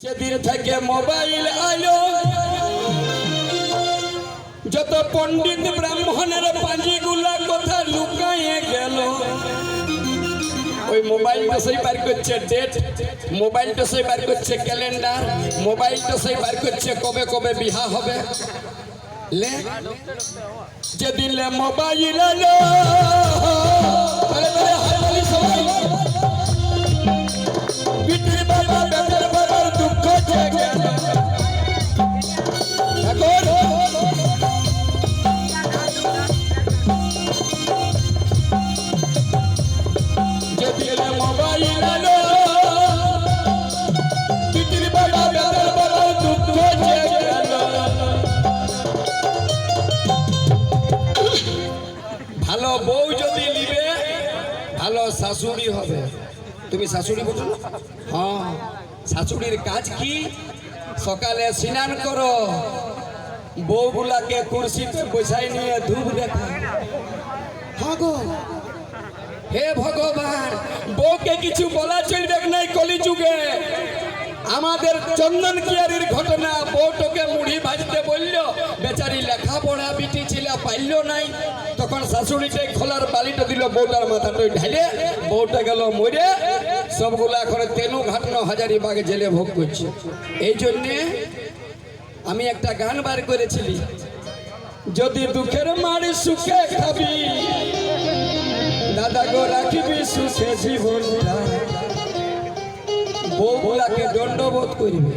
সেদিন থেকে মোবাইল আলো যত পণ্ডিত ব্রাহ্মণের পাঁজিগুলা কথা লুকায়ে গেল। ওই মোবাইলটা সেই বার করছে ডেট, মোবাইলটা সেই বার করছে ক্যালেন্ডার, মোবাইলটা সেই বার করছে কবে কবে বিহা হবে। লে যেদিন লে মোবাইল আলো সবাই বিটির বাবা বেটার বাবার দুঃখ জেগে যেদিন মোবাইল আলো বিটির বাবা বেটার বাবার দুঃখ জেগে ভালো বউ যদি নিবে ভালো শাশুড়ি হবে। তুমি শাশুড়ি বোঝো না? হ্যাঁ, শাশুড়ির কাজ কি? সকালে স্নান করো, বউগুলাকে কুর্সিতে বসাই নিয়ে ধূপ দেখা। হ্যাঁ গো, হে ভগবান, বউকে কিছু বলা চলবে নাই কলিযুগে। আমাদের চন্দন কিয়ারির ঘটনা, বউটাকে মুড়ি ভাজতে বললো, বেচারি লেখাপড়া বিটি ছিল পাইল নাই, তখন শাশুড়িটাই খোলার বালিটা দিল বউটার মাথাটাই ঢালে, বউটা গেল মরে। সবগুলা এখন তেনু ঘাটনো হাজারিবাগ জেলে ভোগ করছে। এই জন্যে আমি একটা গান বার করেছিলি, যদি দুঃখের মারি সুখে খাবি দাদা গো রাখিবি সুখে জীবনটা, বউগুলাকে দণ্ডবোধ করবে।